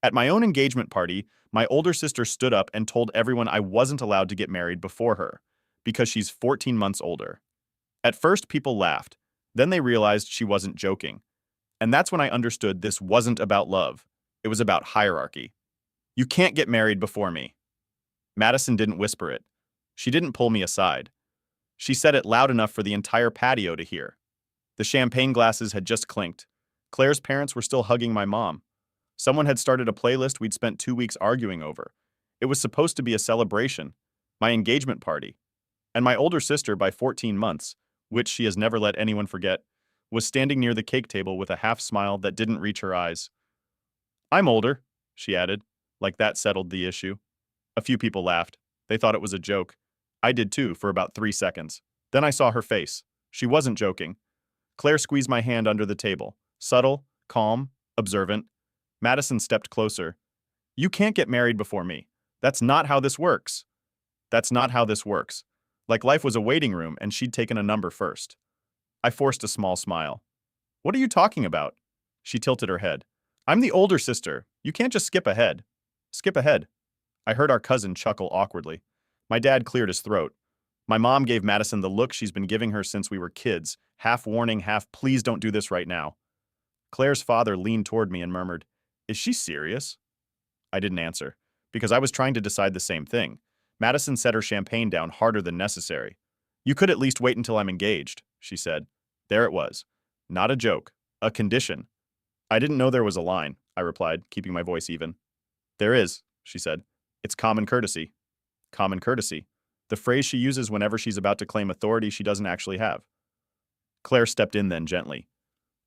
At my own engagement party, my older sister stood up and told everyone I wasn't allowed to get married before her, because she's 14 months older. At first, people laughed. Then they realized she wasn't joking. And that's when I understood this wasn't about love. It was about hierarchy. You can't get married before me. Madison didn't whisper it. She didn't pull me aside. She said it loud enough for the entire patio to hear. The champagne glasses had just clinked. Claire's parents were still hugging my mom. Someone had started a playlist we'd spent 2 weeks arguing over. It was supposed to be a celebration, my engagement party. And my older sister, by 14 months, which she has never let anyone forget, was standing near the cake table with a half smile that didn't reach her eyes. I'm older, she added, like that settled the issue. A few people laughed. They thought it was a joke. I did too, for about 3 seconds. Then I saw her face. She wasn't joking. Claire squeezed my hand under the table. Subtle, calm, observant. Madison stepped closer. You can't get married before me. That's not how this works. That's not how this works. Like life was a waiting room and she'd taken a number first. I forced a small smile. What are you talking about? She tilted her head. I'm the older sister. You can't just skip ahead. Skip ahead. I heard our cousin chuckle awkwardly. My dad cleared his throat. My mom gave Madison the look she's been giving her since we were kids, half warning, half please don't do this right now. Claire's father leaned toward me and murmured, Is she serious? I didn't answer, because I was trying to decide the same thing. Madison set her champagne down harder than necessary. You could at least wait until I'm engaged, she said. There it was. Not a joke. A condition. I didn't know there was a line, I replied, keeping my voice even. There is, she said. It's common courtesy. Common courtesy. The phrase she uses whenever she's about to claim authority she doesn't actually have. Claire stepped in then gently.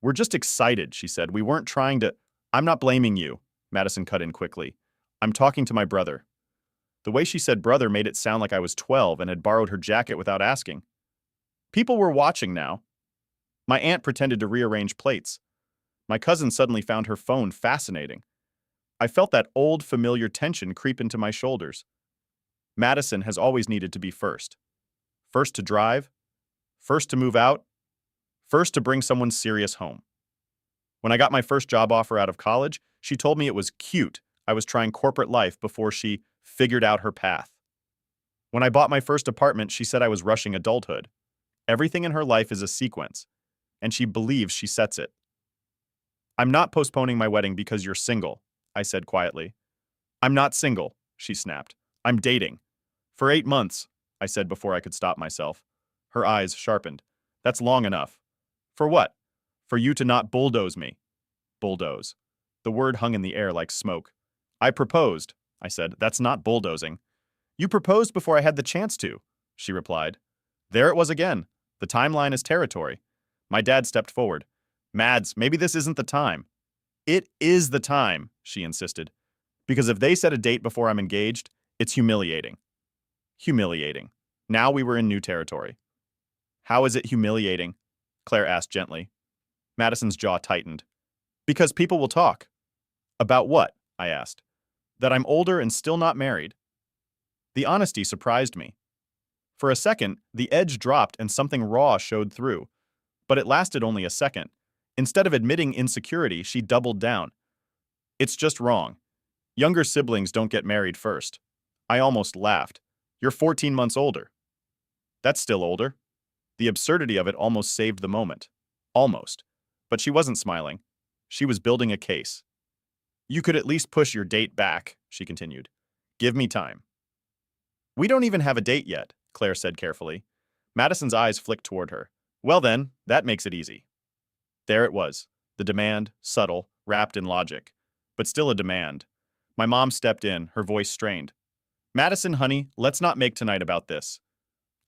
We're just excited, she said. We weren't trying to— I'm not blaming you, Madison cut in quickly. I'm talking to my brother. The way she said brother made it sound like I was 12 and had borrowed her jacket without asking. People were watching now. My aunt pretended to rearrange plates. My cousin suddenly found her phone fascinating. I felt that old, familiar tension creep into my shoulders. Madison has always needed to be first. First to drive, first to move out, first to bring someone serious home. When I got my first job offer out of college, she told me it was cute I was trying corporate life before she figured out her path. When I bought my first apartment, she said I was rushing adulthood. Everything in her life is a sequence, and she believes she sets it. I'm not postponing my wedding because you're single, I said quietly. I'm not single, she snapped. I'm dating. For 8 months, I said before I could stop myself. Her eyes sharpened. That's long enough. For what? For you to not bulldoze me. Bulldoze. The word hung in the air like smoke. I proposed, I said. That's not bulldozing. You proposed before I had the chance to, she replied. There it was again. The timeline is territory. My dad stepped forward. Mads, maybe this isn't the time. It is the time, she insisted. Because if they set a date before I'm engaged, it's humiliating. Humiliating. Now we were in new territory. How is it humiliating? Claire asked gently. Madison's jaw tightened. Because people will talk. About what? I asked. That I'm older and still not married. The honesty surprised me. For a second, the edge dropped and something raw showed through. But it lasted only a second. Instead of admitting insecurity, she doubled down. It's just wrong. Younger siblings don't get married first. I almost laughed. You're 14 months older. That's still older. The absurdity of it almost saved the moment. Almost. But she wasn't smiling. She was building a case. You could at least push your date back, she continued. Give me time. We don't even have a date yet, Claire said carefully. Madison's eyes flicked toward her. Well then, that makes it easy. There it was. The demand, subtle, wrapped in logic. But still a demand. My mom stepped in, her voice strained. Madison, honey, let's not make tonight about this.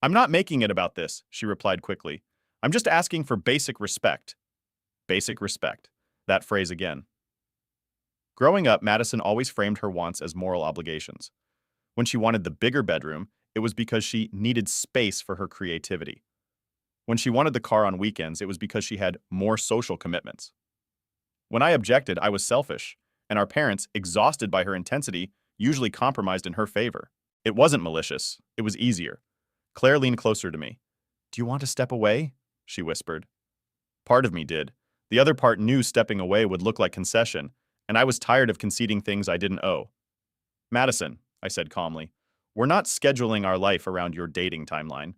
I'm not making it about this, she replied quickly. I'm just asking for basic respect. Basic respect. That phrase again. Growing up, Madison always framed her wants as moral obligations. When she wanted the bigger bedroom, it was because she needed space for her creativity. When she wanted the car on weekends, it was because she had more social commitments. When I objected, I was selfish, and our parents, exhausted by her intensity, usually compromised in her favor. It wasn't malicious. It was easier. Claire leaned closer to me. Do you want to step away? She whispered. Part of me did. The other part knew stepping away would look like concession, and I was tired of conceding things I didn't owe. Madison, I said calmly, we're not scheduling our life around your dating timeline.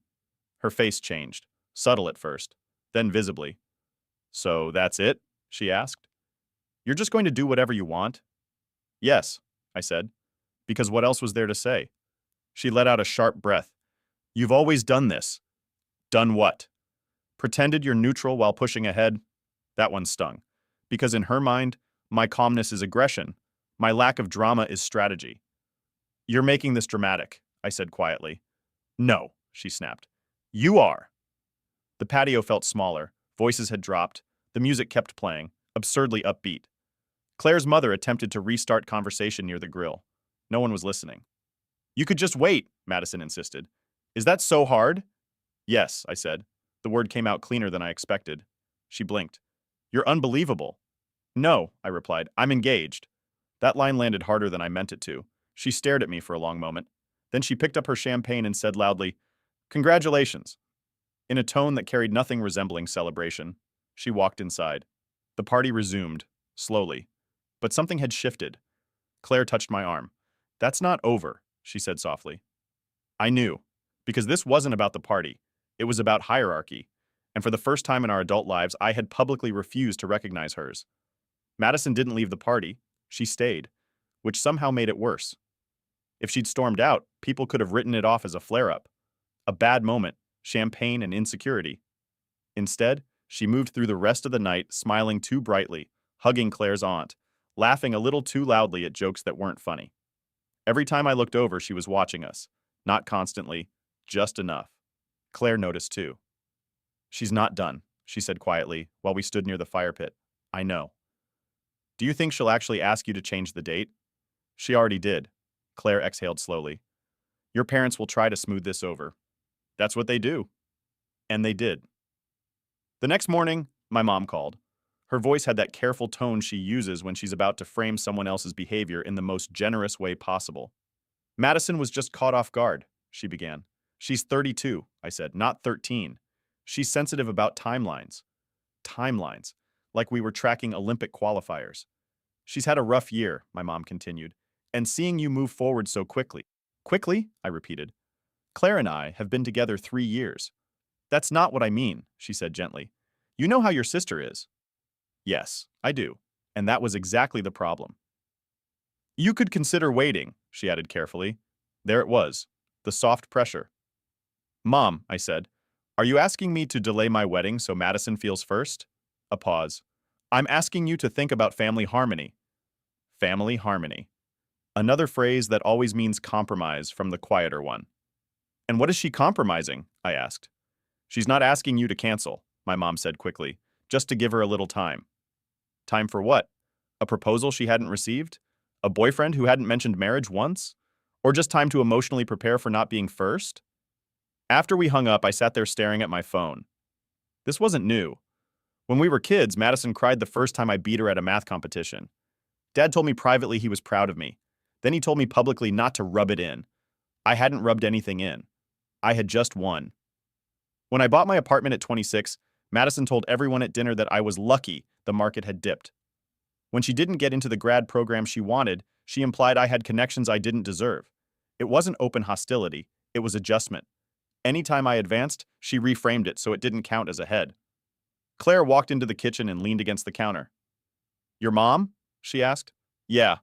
Her face changed, subtle at first, then visibly. So that's it? She asked. You're just going to do whatever you want? Yes, I said, because what else was there to say? She let out a sharp breath. You've always done this. Done what? Pretended you're neutral while pushing ahead? That one stung. Because in her mind, my calmness is aggression. My lack of drama is strategy. You're making this dramatic, I said quietly. No, she snapped. You are. The patio felt smaller. Voices had dropped. The music kept playing, absurdly upbeat. Claire's mother attempted to restart conversation near the grill. No one was listening. You could just wait, Madison insisted. Is that so hard? Yes, I said. The word came out cleaner than I expected. She blinked. You're unbelievable. No, I replied. I'm engaged. That line landed harder than I meant it to. She stared at me for a long moment. Then she picked up her champagne and said loudly, Congratulations. In a tone that carried nothing resembling celebration, she walked inside. The party resumed, slowly. But something had shifted. Claire touched my arm. That's not over, she said softly. I knew, because this wasn't about the party. It was about hierarchy. And for the first time in our adult lives, I had publicly refused to recognize hers. Madison didn't leave the party. She stayed, which somehow made it worse. If she'd stormed out, people could have written it off as a flare-up. A bad moment, champagne and insecurity. Instead, she moved through the rest of the night smiling too brightly, hugging Claire's aunt, laughing a little too loudly at jokes that weren't funny. Every time I looked over, she was watching us. Not constantly, just enough. Claire noticed too. She's not done, she said quietly, while we stood near the fire pit. I know. Do you think she'll actually ask you to change the date? She already did. Claire exhaled slowly. Your parents will try to smooth this over. That's what they do. And they did. The next morning, my mom called. Her voice had that careful tone she uses when she's about to frame someone else's behavior in the most generous way possible. Madison was just caught off guard, she began. She's 32, I said, not 13. She's sensitive about timelines. Timelines, like we were tracking Olympic qualifiers. She's had a rough year, my mom continued, and seeing you move forward so quickly. Quickly? I repeated. Claire and I have been together 3 years. That's not what I mean, she said gently. You know how your sister is. Yes, I do. And that was exactly the problem. You could consider waiting, she added carefully. There it was, the soft pressure. Mom, I said, are you asking me to delay my wedding so Madison feels first? A pause. I'm asking you to think about family harmony. Family harmony. Another phrase that always means compromise from the quieter one. And what is she compromising? I asked. She's not asking you to cancel, my mom said quickly, just to give her a little time. Time for what? A proposal she hadn't received? A boyfriend who hadn't mentioned marriage once? Or just time to emotionally prepare for not being first? After we hung up, I sat there staring at my phone. This wasn't new. When we were kids, Madison cried the first time I beat her at a math competition. Dad told me privately he was proud of me. Then he told me publicly not to rub it in. I hadn't rubbed anything in. I had just won. When I bought my apartment at 26, Madison told everyone at dinner that I was lucky the market had dipped. When she didn't get into the grad program she wanted, she implied I had connections I didn't deserve. It wasn't open hostility, it was adjustment. Anytime I advanced, she reframed it so it didn't count as a head. Claire walked into the kitchen and leaned against the counter. Your mom? She asked. Yeah.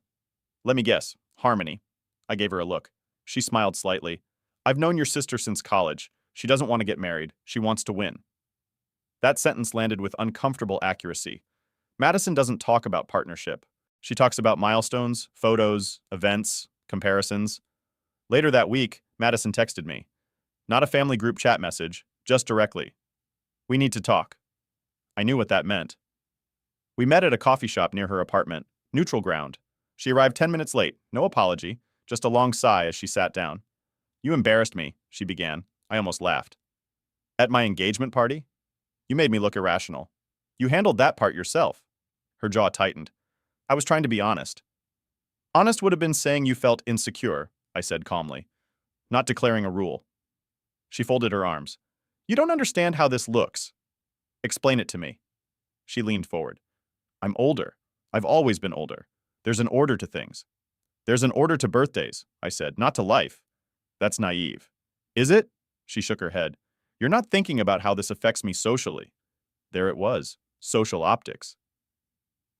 Let me guess. Harmony. I gave her a look. She smiled slightly. I've known your sister since college. She doesn't want to get married. She wants to win. That sentence landed with uncomfortable accuracy. Madison doesn't talk about partnership. She talks about milestones, photos, events, comparisons. Later that week, Madison texted me. Not a family group chat message, just directly. We need to talk. I knew what that meant. We met at a coffee shop near her apartment, neutral ground. She arrived 10 minutes late, no apology, just a long sigh as she sat down. You embarrassed me, she began. I almost laughed. At my engagement party? You made me look irrational. You handled that part yourself. Her jaw tightened. I was trying to be honest. Honest would have been saying you felt insecure, I said calmly, not declaring a rule. She folded her arms. You don't understand how this looks. Explain it to me. She leaned forward. I'm older. I've always been older. There's an order to things. There's an order to birthdays, I said, not to life. That's naive. Is it? She shook her head. You're not thinking about how this affects me socially. There it was. Social optics.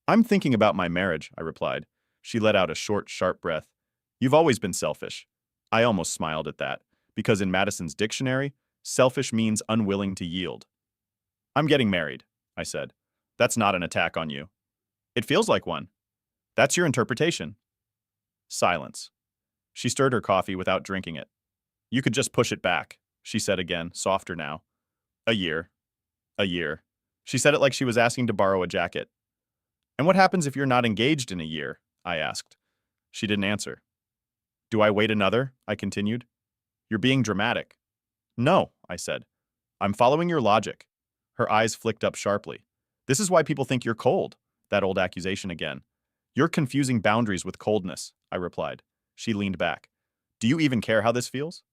I'm thinking about my marriage, I replied. She let out a short, sharp breath. You've always been selfish. I almost smiled at that, because in Madison's dictionary, selfish means unwilling to yield. I'm getting married, I said. That's not an attack on you. It feels like one. That's your interpretation. Silence. She stirred her coffee without drinking it. You could just push it back, she said again, softer now. A year. A year. She said it like she was asking to borrow a jacket. And what happens if you're not engaged in a year? I asked. She didn't answer. Do I wait another? I continued. You're being dramatic. No, I said. I'm following your logic. Her eyes flicked up sharply. This is why people think you're cold. That old accusation again. You're confusing boundaries with coldness, I replied. She leaned back. Do you even care how this feels?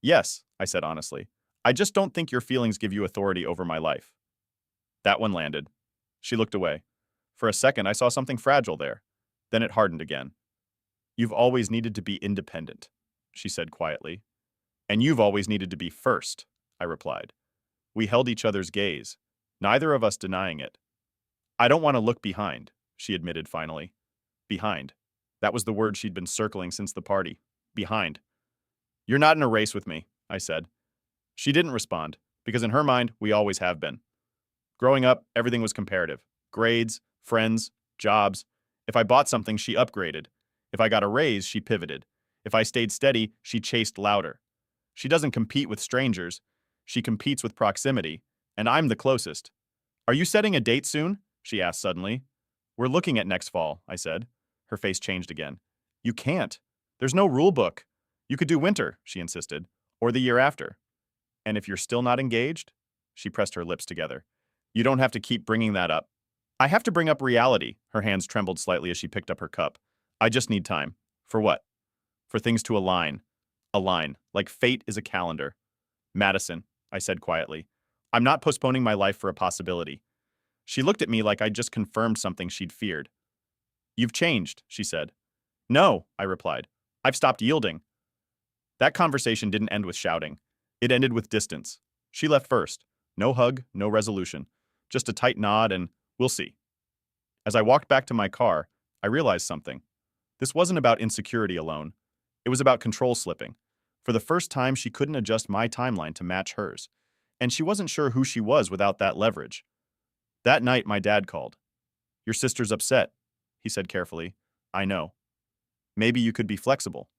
Yes, I said honestly. I just don't think your feelings give you authority over my life. That one landed. She looked away. For a second, I saw something fragile there. Then it hardened again. You've always needed to be independent, she said quietly. And you've always needed to be first, I replied. We held each other's gaze, neither of us denying it. I don't want to look behind, she admitted finally. Behind. That was the word she'd been circling since the party. Behind. You're not in a race with me, I said. She didn't respond, because in her mind, we always have been. Growing up, everything was comparative. Grades, friends, jobs. If I bought something, she upgraded. If I got a raise, she pivoted. If I stayed steady, she chased louder. She doesn't compete with strangers. She competes with proximity, and I'm the closest. Are you setting a date soon? She asked suddenly. We're looking at next fall, I said. Her face changed again. You can't. There's no rule book. You could do winter, she insisted, or the year after. And if you're still not engaged? She pressed her lips together. You don't have to keep bringing that up. I have to bring up reality. Her hands trembled slightly as she picked up her cup. I just need time. For what? For things to align. Align, like fate is a calendar. Madison, I said quietly. I'm not postponing my life for a possibility. She looked at me like I'd just confirmed something she'd feared. You've changed, she said. No, I replied. I've stopped yielding. That conversation didn't end with shouting. It ended with distance. She left first. No hug, no resolution. Just a tight nod and we'll see. As I walked back to my car, I realized something. This wasn't about insecurity alone. It was about control slipping. For the first time, she couldn't adjust my timeline to match hers. And she wasn't sure who she was without that leverage. That night, my dad called. Your sister's upset, he said carefully. I know. Maybe you could be flexible.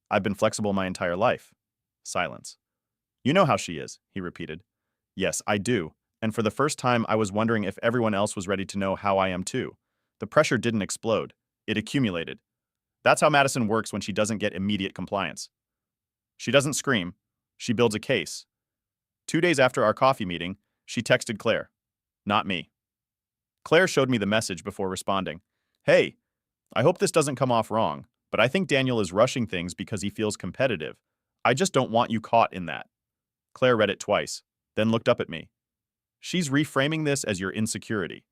I've been flexible my entire life. Silence. You know how she is, he repeated. Yes, I do. And for the first time, I was wondering if everyone else was ready to know how I am too. The pressure didn't explode. It accumulated. That's how Madison works when she doesn't get immediate compliance. She doesn't scream. She builds a case. 2 days after our coffee meeting, she texted Claire. Not me. Claire showed me the message before responding. Hey, I hope this doesn't come off wrong, but I think Daniel is rushing things because he feels competitive. I just don't want you caught in that. Claire read it twice, then looked up at me. She's reframing this as your insecurity.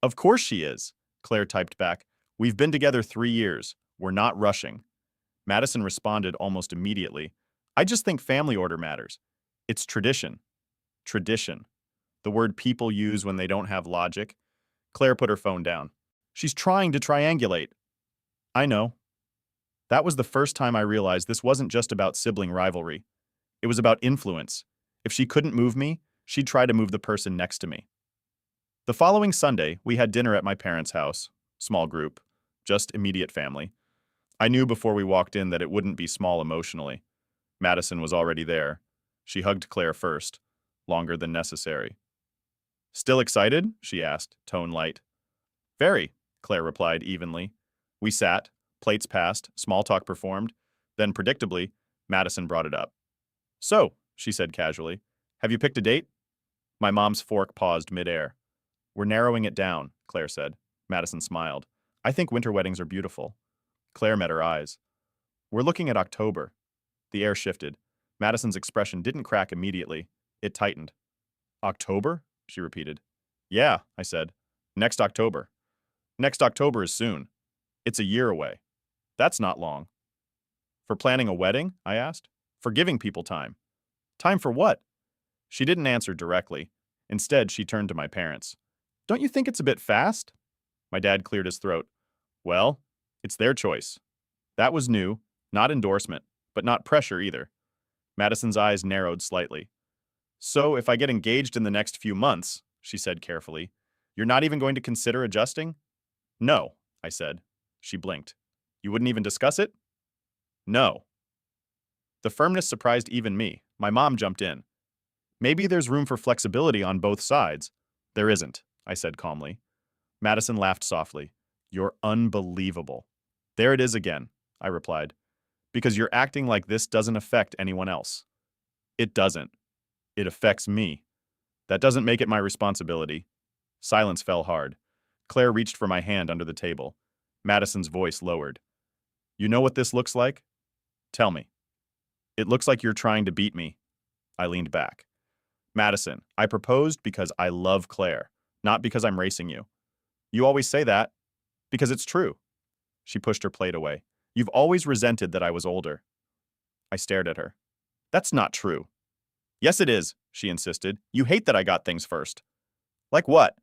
Of course she is, Claire typed back. We've been together 3 years. We're not rushing. Madison responded almost immediately. I just think family order matters. It's tradition. Tradition. The word people use when they don't have logic. Claire put her phone down. She's trying to triangulate. I know. That was the first time I realized this wasn't just about sibling rivalry. It was about influence. If she couldn't move me, she'd try to move the person next to me. The following Sunday, we had dinner at my parents' house. Small group. Just immediate family. I knew before we walked in that it wouldn't be small emotionally. Madison was already there. She hugged Claire first, longer than necessary. Still excited? She asked, tone light. Very, Claire replied evenly. We sat, plates passed, small talk performed. Then, predictably, Madison brought it up. So, she said casually, have you picked a date? My mom's fork paused midair. We're narrowing it down, Claire said. Madison smiled. I think winter weddings are beautiful. Claire met her eyes. We're looking at October. The air shifted. Madison's expression didn't crack immediately. It tightened. October? She repeated. Yeah, I said. Next October. Next October is soon. It's a year away. That's not long. For planning a wedding? I asked. For giving people time. Time for what? She didn't answer directly. Instead, she turned to my parents. Don't you think it's a bit fast? My dad cleared his throat. Well, it's their choice. That was new, not endorsement, but not pressure either. Madison's eyes narrowed slightly. So, if I get engaged in the next few months, she said carefully, you're not even going to consider adjusting? No, I said. She blinked. You wouldn't even discuss it? No. The firmness surprised even me. My mom jumped in. Maybe there's room for flexibility on both sides. There isn't, I said calmly. Madison laughed softly. You're unbelievable. There it is again, I replied. Because you're acting like this doesn't affect anyone else. It doesn't. It affects me. That doesn't make it my responsibility. Silence fell hard. Claire reached for my hand under the table. Madison's voice lowered. You know what this looks like? Tell me. It looks like you're trying to beat me. I leaned back. Madison, I proposed because I love Claire, not because I'm racing you. You always say that. Because it's true. She pushed her plate away. You've always resented that I was older. I stared at her. That's not true. Yes, it is, she insisted. You hate that I got things first. Like what?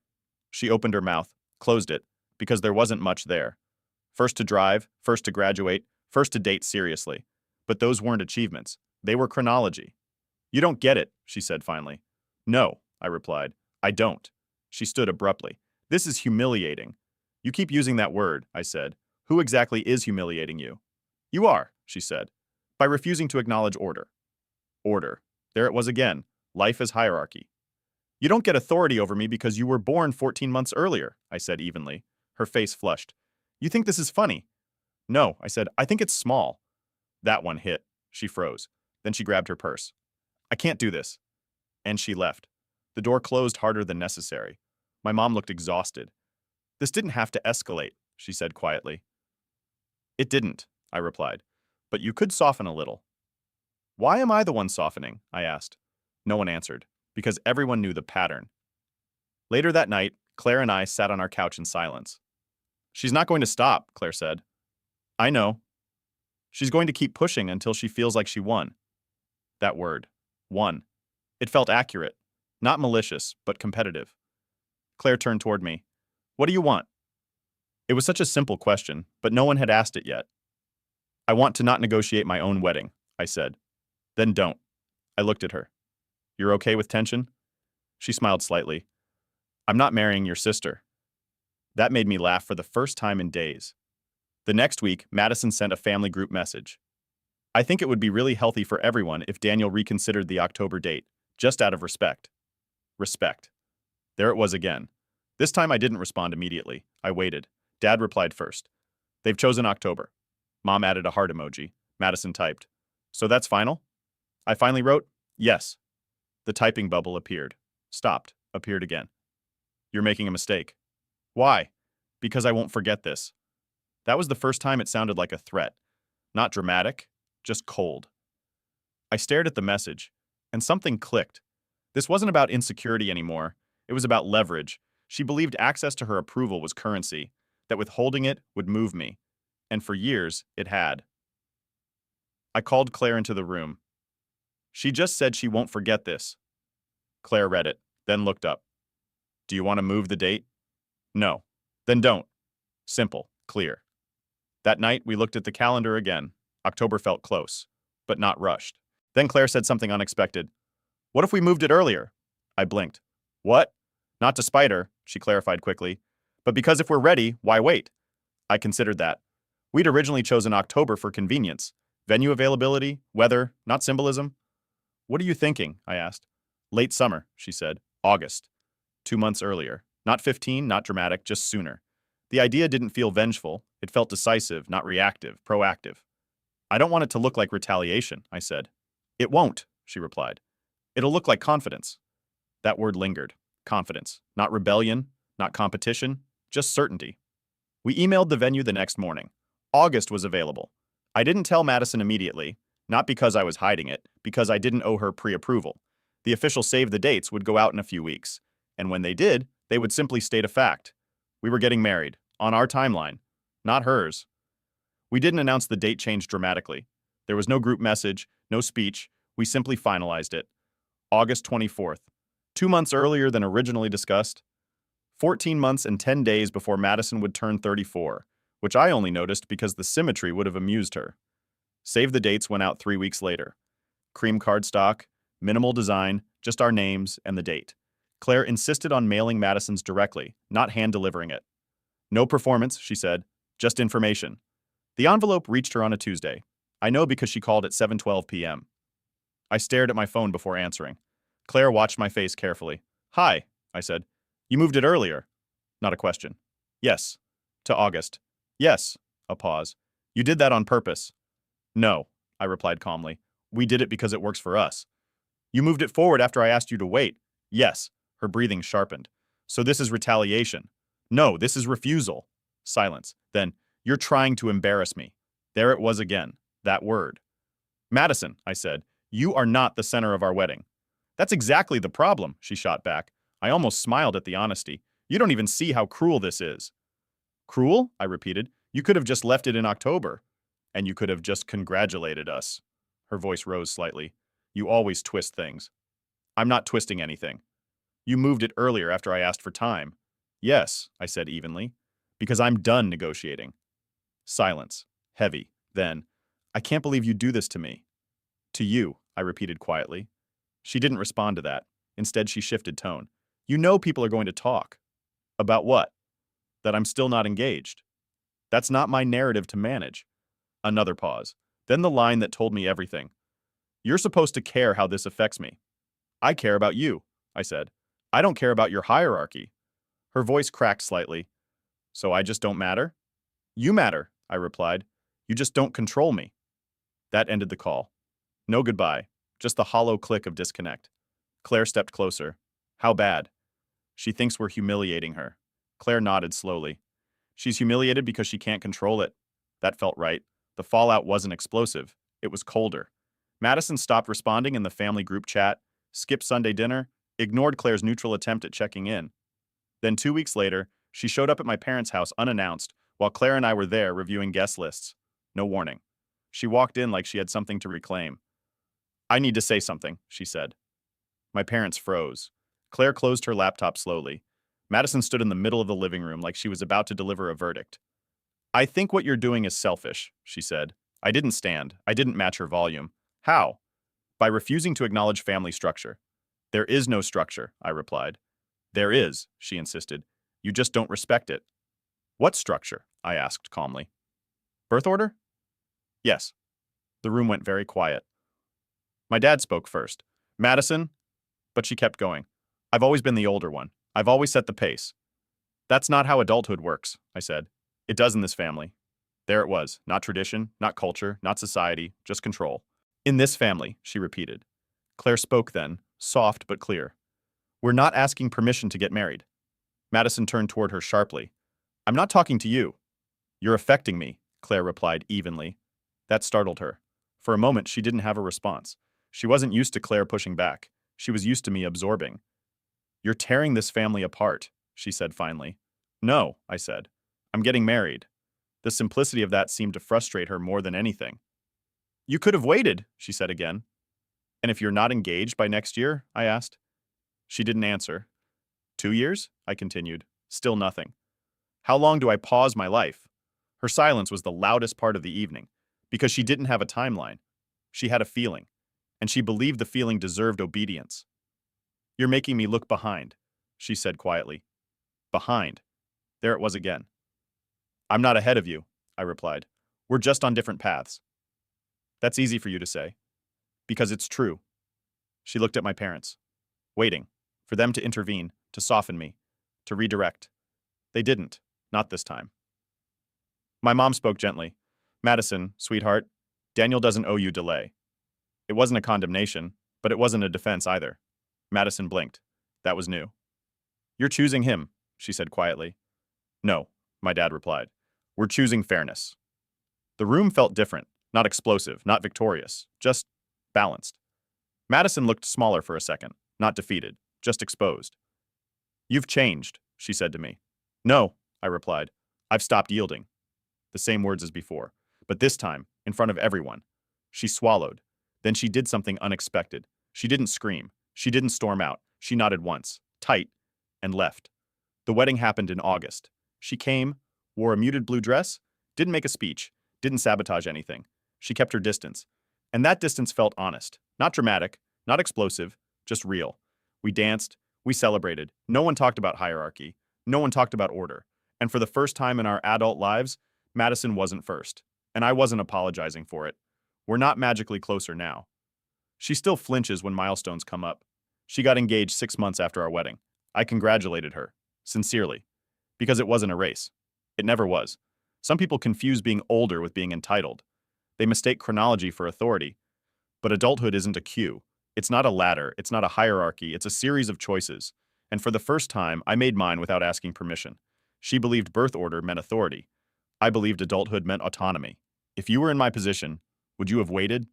She opened her mouth, closed it, because there wasn't much there. First to drive, first to graduate, first to date seriously. But those weren't achievements. They were chronology. You don't get it, she said finally. No, I replied. I don't. She stood abruptly. This is humiliating. You keep using that word, I said. Who exactly is humiliating you? You are, she said, by refusing to acknowledge order. Order. There it was again. Life is hierarchy. You don't get authority over me because you were born 14 months earlier, I said evenly. Her face flushed. You think this is funny? No, I said, I think it's small. That one hit. She froze. Then she grabbed her purse. I can't do this. And she left. The door closed harder than necessary. My mom looked exhausted. This didn't have to escalate, she said quietly. It didn't, I replied. But you could soften a little. Why am I the one softening? I asked. No one answered, because everyone knew the pattern. Later that night, Claire and I sat on our couch in silence. She's not going to stop, Claire said. I know. She's going to keep pushing until she feels like she won. That word. Won. It felt accurate. Not malicious, but competitive. Claire turned toward me. What do you want? It was such a simple question, but no one had asked it yet. I want to not negotiate my own wedding, I said. Then don't. I looked at her. You're okay with tension? She smiled slightly. I'm not marrying your sister. That made me laugh for the first time in days. The next week, Madison sent a family group message. I think it would be really healthy for everyone if Daniel reconsidered the October date, just out of respect. Respect. There it was again. This time I didn't respond immediately. I waited. Dad replied first. They've chosen October. Mom added a heart emoji. Madison typed. So that's final? I finally wrote, yes. The typing bubble appeared. Stopped. Appeared again. You're making a mistake. Why? Because I won't forget this. That was the first time it sounded like a threat. Not dramatic, just cold. I stared at the message, and something clicked. This wasn't about insecurity anymore. It was about leverage. She believed access to her approval was currency, that withholding it would move me. And for years, it had. I called Claire into the room. She just said she won't forget this. Claire read it, then looked up. Do you want to move the date? No. Then don't. Simple, clear. That night, we looked at the calendar again. October felt close, but not rushed. Then Claire said something unexpected. What if we moved it earlier? I blinked. What? Not to spite her, she clarified quickly, but because if we're ready, why wait? I considered that. We'd originally chosen October for convenience. Venue availability, weather, not symbolism. What are you thinking? I asked. Late summer, she said. August. 2 months earlier. Not 15, not dramatic, just sooner. The idea didn't feel vengeful. It felt decisive, not reactive, proactive. I don't want it to look like retaliation, I said. It won't, she replied. It'll look like confidence. That word lingered. Confidence. Not rebellion, not competition, just certainty. We emailed the venue the next morning. August was available. I didn't tell Madison immediately, not because I was hiding it, because I didn't owe her pre-approval. The official save the dates would go out in a few weeks, and when they did, they would simply state a fact. We were getting married, on our timeline. not hers. We didn't announce the date change dramatically. There was no group message, no speech. We simply finalized it. August 24th. 2 months earlier than originally discussed. 14 months and 10 days before Madison would turn 34, which I only noticed because the symmetry would have amused her. Save the dates went out 3 weeks later. Cream cardstock, minimal design, just our names and the date. Claire insisted on mailing Madison's directly, not hand-delivering it. No performance, she said, just information. The envelope reached her on a Tuesday. I know because she called at 7:12 p.m. I stared at my phone before answering. Claire watched my face carefully. Hi, I said. You moved it earlier. Not a question. Yes. To August. Yes. A pause. You did that on purpose. No, I replied calmly. We did it because it works for us. You moved it forward after I asked you to wait. Yes. Her breathing sharpened. So this is retaliation. No, this is refusal. Silence. Then, you're trying to embarrass me. There it was again. That word. Madison, I said, you are not the center of our wedding. That's exactly the problem, she shot back. I almost smiled at the honesty. You don't even see how cruel this is. Cruel? I repeated. You could have just left it in October. And you could have just congratulated us. Her voice rose slightly. You always twist things. I'm not twisting anything. You moved it earlier after I asked for time. Yes, I said evenly. Because I'm done negotiating. Silence. Heavy. Then, I can't believe you do this to me. To you, I repeated quietly. She didn't respond to that. Instead, she shifted tone. You know people are going to talk. About what? That I'm still not engaged. That's not my narrative to manage. Another pause. Then the line that told me everything. You're supposed to care how this affects me. I care about you, I said. I don't care about your hierarchy. Her voice cracked slightly. So I just don't matter? You matter, I replied. You just don't control me. That ended the call. No goodbye, just the hollow click of disconnect. Claire stepped closer. How bad? She thinks we're humiliating her. Claire nodded slowly. She's humiliated because she can't control it. That felt right. The fallout wasn't explosive. It was colder. Madison stopped responding in the family group chat, skipped Sunday dinner, ignored Claire's neutral attempt at checking in. Then 2 weeks later, she showed up at my parents' house unannounced, while Claire and I were there reviewing guest lists. No warning. She walked in like she had something to reclaim. I need to say something, she said. My parents froze. Claire closed her laptop slowly. Madison stood in the middle of the living room like she was about to deliver a verdict. I think what you're doing is selfish, she said. I didn't stand. I didn't match her volume. How? By refusing to acknowledge family structure. There is no structure, I replied. There is, she insisted. You just don't respect it. What structure? I asked calmly. Birth order? Yes. The room went very quiet. My dad spoke first. Madison? But she kept going. I've always been the older one. I've always set the pace. That's not how adulthood works, I said. It does in this family. There it was. Not tradition, not culture, not society, just control. In this family, she repeated. Claire spoke then, soft but clear. We're not asking permission to get married. Madison turned toward her sharply. I'm not talking to you. You're affecting me, Claire replied evenly. That startled her. For a moment, she didn't have a response. She wasn't used to Claire pushing back. She was used to me absorbing. You're tearing this family apart, she said finally. No, I said. I'm getting married. The simplicity of that seemed to frustrate her more than anything. You could have waited, she said again. And if you're not engaged by next year? I asked. She didn't answer. 2 years? I continued. Still nothing. How long do I pause my life? Her silence was the loudest part of the evening, because she didn't have a timeline. She had a feeling, and she believed the feeling deserved obedience. You're making me look behind, she said quietly. Behind. There it was again. I'm not ahead of you, I replied. We're just on different paths. That's easy for you to say. Because it's true. She looked at my parents, waiting for them to intervene, to soften me, to redirect. They didn't, not this time. My mom spoke gently. Madison, sweetheart, Daniel doesn't owe you delay. It wasn't a condemnation, but it wasn't a defense either. Madison blinked. That was new. You're choosing him, she said quietly. No, my dad replied. We're choosing fairness. The room felt different, not explosive, not victorious, just balanced. Madison looked smaller for a second, not defeated, just exposed. You've changed, she said to me. No, I replied. I've stopped yielding. the same words as before. But this time, in front of everyone. She swallowed. Then she did something unexpected. She didn't scream. She didn't storm out. She nodded once, tight, and left. The wedding happened in August. She came, wore a muted blue dress, didn't make a speech, didn't sabotage anything. She kept her distance. And that distance felt honest. Not dramatic, not explosive, just real. We danced, we celebrated. No one talked about hierarchy. No one talked about order. And for the first time in our adult lives, Madison wasn't first. And I wasn't apologizing for it. We're not magically closer now. She still flinches when milestones come up. She got engaged 6 months after our wedding. I congratulated her, sincerely, because it wasn't a race. It never was. Some people confuse being older with being entitled. They mistake chronology for authority. But adulthood isn't a queue. It's not a ladder. It's not a hierarchy. It's a series of choices. And for the first time, I made mine without asking permission. She believed birth order meant authority. I believed adulthood meant autonomy. If you were in my position, would you have waited?